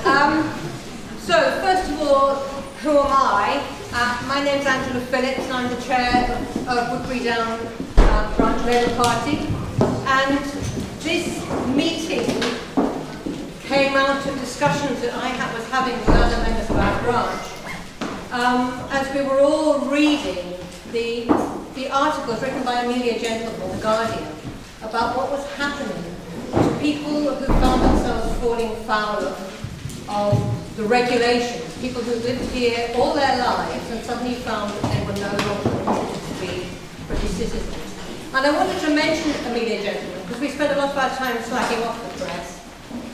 So, first of all, who am I? My name's Angela Phillips, and I'm the chair of Woodberry Down Branch Labour Party. And this meeting came out of discussions that I was having with other members of our branch as we were all reading the articles written by Amelia Gentleman in The Guardian about what was happening to people who found themselves falling foul of the regulations, people who lived here all their lives and suddenly found that they were no longer considered to be British citizens. And I wanted to mention Amelia Gentleman because we spend a lot of our time slacking off the press.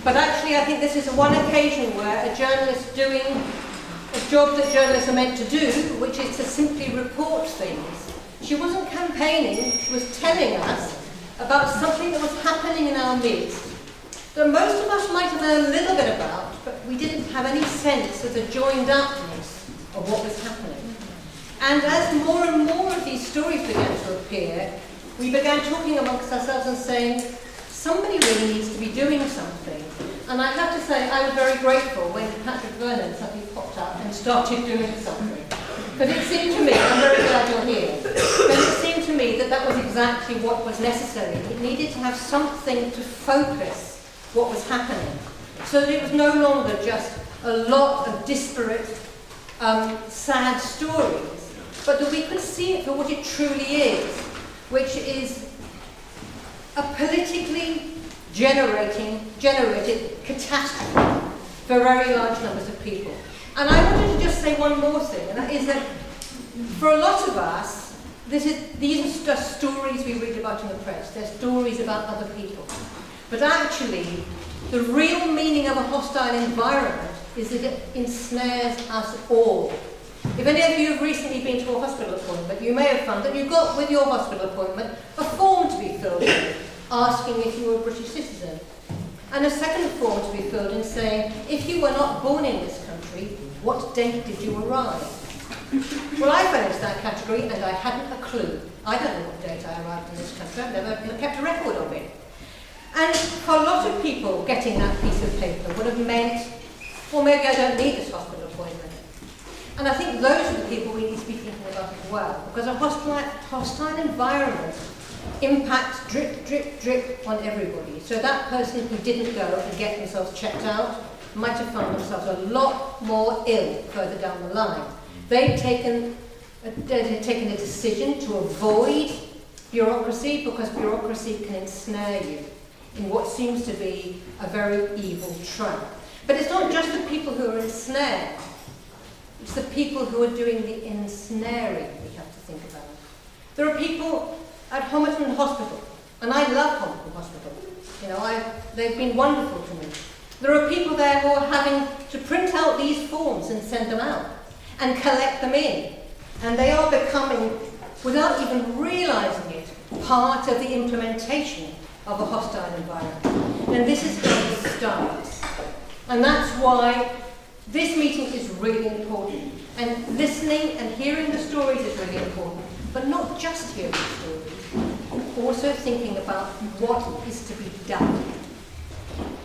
But actually I think this is one occasion where a journalist doing a job that journalists are meant to do, which is to simply report things. She wasn't campaigning, she was telling us about something that was happening in our midst that most of us might have known a little bit about, but we didn't have any sense of the joined-upness of what was happening. And as more and more of these stories began to appear, we began talking amongst ourselves and saying, somebody really needs to be doing something. And I have to say, I was very grateful when Vernon suddenly popped up and started doing something. Because it seemed to me, I'm very glad you're here, but it seemed to me that that was exactly what was necessary. It needed to have something to focus what was happening, so that it was no longer just a lot of disparate, sad stories, but that we could see it for what it truly is, which is a politically generated catastrophe for very large numbers of people. And I wanted to just say one more thing, and that is that for a lot of us, these are just stories we read about in the press. They're stories about other people. But actually, the real meaning of a hostile environment is that it ensnares us all. If any of you have recently been to a hospital appointment, you may have found that you got with your hospital appointment a form to be filled in, asking if you were a British citizen. And a second form to be filled in saying, if you were not born in this country, what date did you arrive? Well, I fell into that category and I hadn't a clue. I don't know what date I arrived in this country. I've never kept a record of it. And for a lot of people, getting that piece of paper would have meant, well, maybe I don't need this hospital appointment. And I think those are the people we need to be thinking about as well, because a hostile environment impacts drip, drip, drip on everybody. So that person who didn't go and get themselves checked out might have found themselves a lot more ill further down the line. They've taken a decision to avoid bureaucracy because bureaucracy can ensnare you in what seems to be a very evil trap. But it's not just the people who are ensnared, it's the people who are doing the ensnaring we have to think about. There are people at Homerton Hospital, and I love Homerton Hospital. You know, they've been wonderful to me. There are people there who are having to print out these forms and send them out, and collect them in. And they are becoming, without even realising it, part of the implementation of a hostile environment. And this is how it starts. And that's why this meeting is really important. And listening and hearing the stories is really important. But not just hearing the stories, also thinking about what is to be done.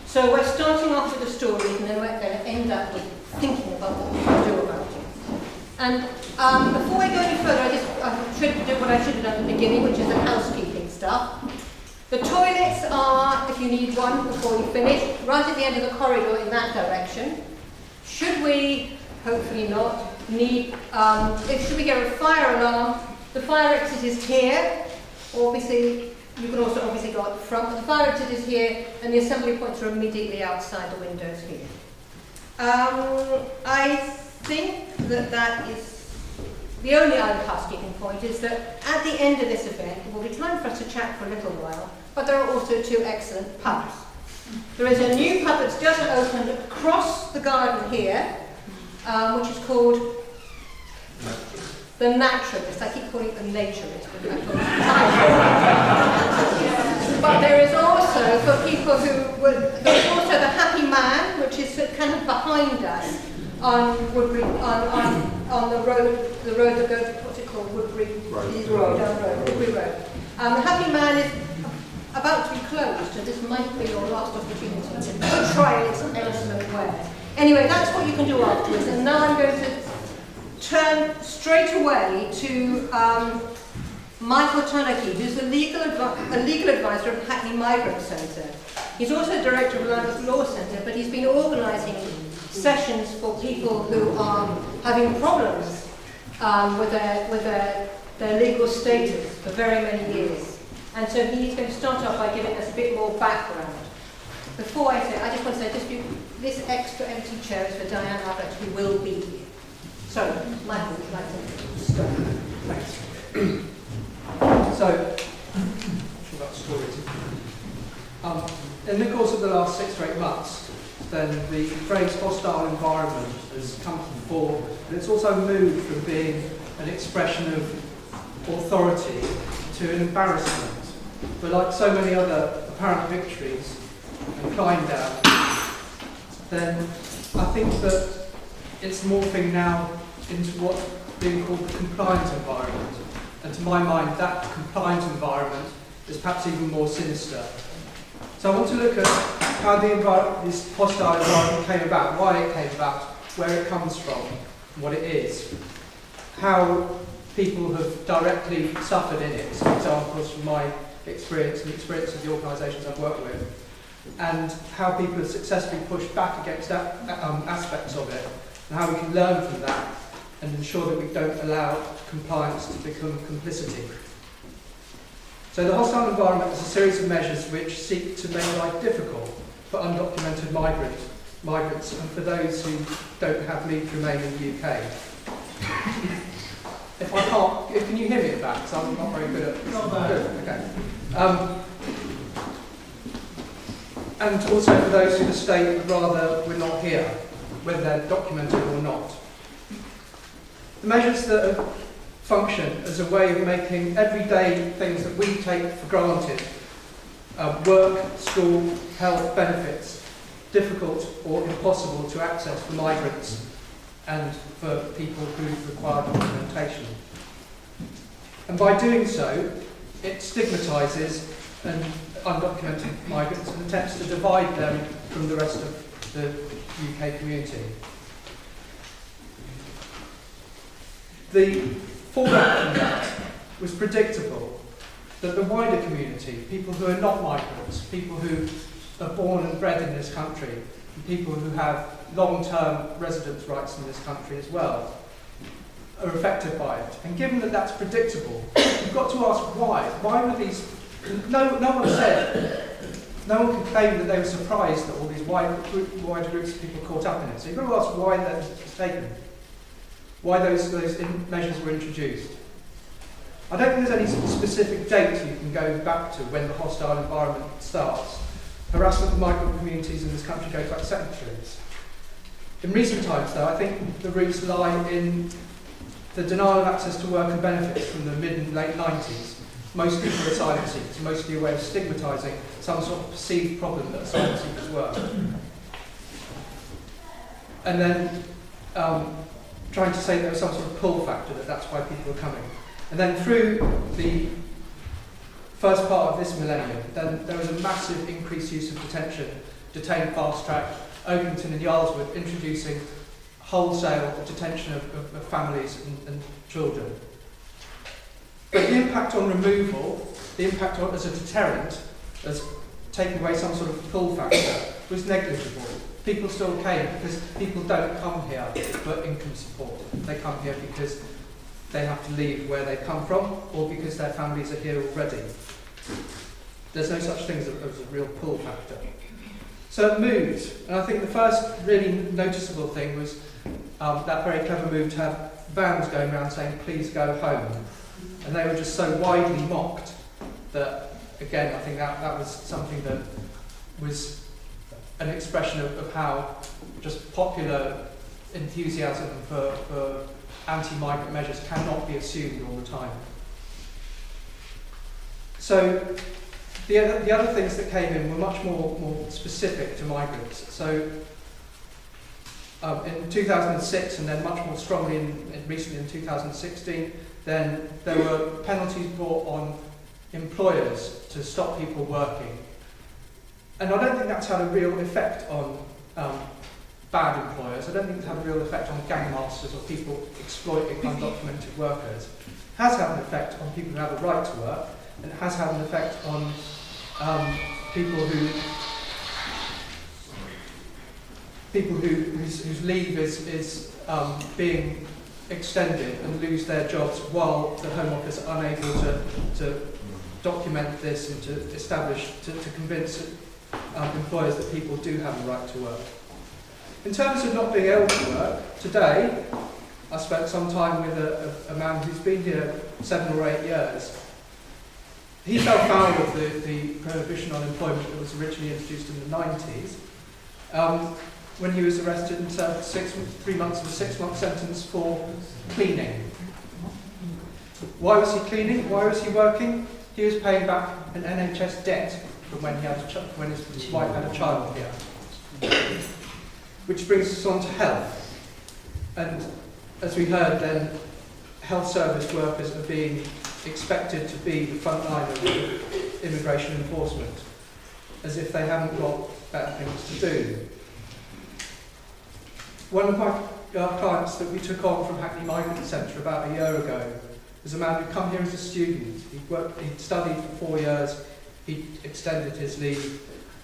So we're starting off with the stories, and then we're going to end up with thinking about what we can do about it. And before I go any further, I should do what I should have done at the beginning, which is the housekeeping stuff. The toilets are, if you need one before you finish, right at the end of the corridor in that direction. Should we, hopefully not, need, should we get a fire alarm, the fire exit is here. Obviously, you can also obviously go out the front, but the fire exit is here, and the assembly points are immediately outside the windows here. I think that is the only other housekeeping point is that at the end of this event, it will be time for us to chat for a little while, but there are also two excellent pubs. There is a new pub that's just opened across the garden here, which is called The Naturalist. I keep calling it The Naturalist, but there is also, for people who would, there's also The Happy Man, which is kind of behind us on Woodberry, on the road that goes, what's it called, Woodberry Road, Woodberry Road. The Happy Man is about to be closed, so this might be your last opportunity to try its excellent ware. Anyway, that's what you can do afterwards. And now I'm going to turn straight away to Michael Tarnoky, who's a legal advisor at Hackney Migrant Centre. He's also director of Lambeth Law Centre, but he's been organising sessions for people who are having problems with their legal status for very many years. And so he's going to start off by giving us a bit more background. Before I say, I just want to say, this extra empty chair is for Diane Abbott, who will be here. So, Michael, would you like to start? Thanks. So, that's stories. In the course of the last 6 to 8 months, then the phrase hostile environment has come to the fore, and it's also moved from being an expression of authority to an embarrassment. But like so many other apparent victories and climb down, then I think that it's morphing now into what's being called the compliant environment. And to my mind, that compliant environment is perhaps even more sinister. So I want to look at how this hostile environment came about, why it came about, where it comes from, what it is, how people have directly suffered in it, some examples from my experience and the experience of the organisations I've worked with, and how people have successfully pushed back against aspects of it, and how we can learn from that and ensure that we don't allow compliance to become complicity. So the hostile environment is a series of measures which seek to make life difficult for undocumented migrants and for those who don't have leave to remain in the UK. Can you hear me at the back? Because I'm not very good at... Not bad. Good, okay. And also for those who the state would rather we're not here, whether they're documented or not. The measures that function as a way of making everyday things that we take for granted, work, school, health, benefits, difficult or impossible to access for migrants and for people who require documentation. And by doing so, it stigmatises undocumented migrants and attempts to divide them from the rest of the UK community. The fallout from that was predictable, that the wider community, people who are not migrants, people who are born and bred in this country, and people who have long-term residence rights in this country as well, are affected by it. And given that that's predictable, you've got to ask why. Why were these... No one could claim that they were surprised that all these wider groups of people caught up in it. So you've got to ask why that was taken. Why those measures were introduced. I don't think there's any specific date you can go back to when the hostile environment starts. Harassment of migrant communities in this country goes back centuries. In recent times, though, I think the roots lie in the denial of access to work and benefits from the mid and late 90s. Most people are asylum seekers, mostly a way of stigmatising some sort of perceived problem that asylum seekers were. And then trying to say there was some sort of pull factor, that that's why people were coming. And then through the first part of this millennium, then there was a massive increased use of detention, detain fast track, Oakington and Yarlswood introducing wholesale detention of families and children. But the impact on removal, the impact on, as a deterrent, as taking away some sort of pull factor, was negligible. People still came because people don't come here for income support. They come here because they have to leave where they come from or because their families are here already. There's no such thing as a real pull factor. So it moved, and I think the first really noticeable thing was that very clever move to have vans going around saying, please go home. And they were just so widely mocked that, again, I think that was something that was an expression of how just popular enthusiasm for anti-migrant measures cannot be assumed all the time. So the other things that came in were much more specific to migrants. So in 2006, and then much more strongly recently in 2016, then there were penalties brought on employers to stop people working. And I don't think that's had a real effect on bad employers. I don't think it have a real effect on gangmasters or people exploiting undocumented workers. It has had an effect on people who have a right to work, and it has had an effect on people whose leave is being extended and lose their jobs while the Home Office are unable to document this and to establish, to convince employers that people do have a right to work. In terms of not being able to work, today I spent some time with a man who's been here 7 or 8 years. He fell foul of the prohibition on employment that was originally introduced in the 90s when he was arrested and served 3 months of a 6-month sentence for cleaning. Why was he cleaning? Why was he working? He was paying back an NHS debt from when his wife had a child here. Which brings us on to health. And as we heard then, health service workers are being expected to be the front line of immigration enforcement, as if they haven't got better things to do. One of my clients that we took on from Hackney Migrant Centre about a year ago was a man who'd come here as a student. He'd studied for 4 years, he'd extended his leave,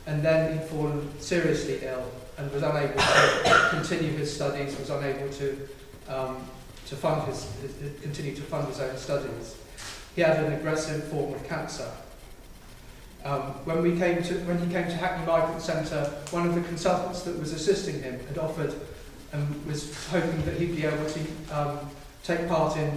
and then he'd fallen seriously ill and was unable to continue his studies, was unable to continue to fund his own studies. He had an aggressive form of cancer. When he came to Hackney Migrant Centre, one of the consultants that was assisting him had offered and was hoping that he'd be able to take part in